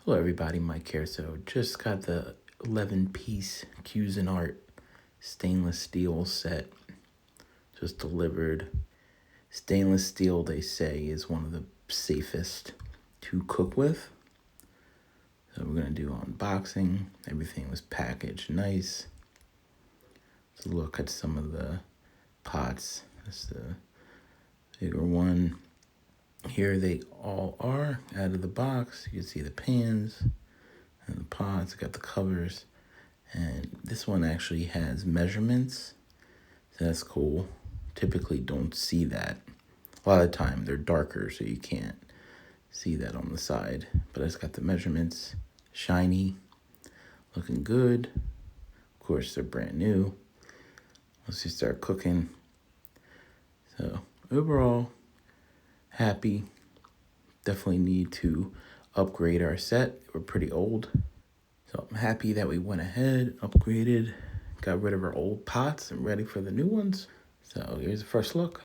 Hello everybody, Mike here. So just got the 11-piece Cuisinart stainless steel set just delivered. Stainless steel, they say, is one of the safest to cook with. So we're gonna do unboxing. Everything was packaged nice. Let's look at some of the pots. That's the bigger one. Here they all are out of the box. You can see the pans and the pots. Got the covers. And this one actually has measurements, so that's cool. Typically don't see that. A lot of the time they're darker, so you can't see that on the side. But it's got the measurements, shiny, looking good. Of course, they're brand new. Once you start cooking. So overall, happy. Definitely need to upgrade our set. We're pretty old. So I'm happy that we went ahead, upgraded, got rid of our old pots and ready for the new ones. So here's the first look.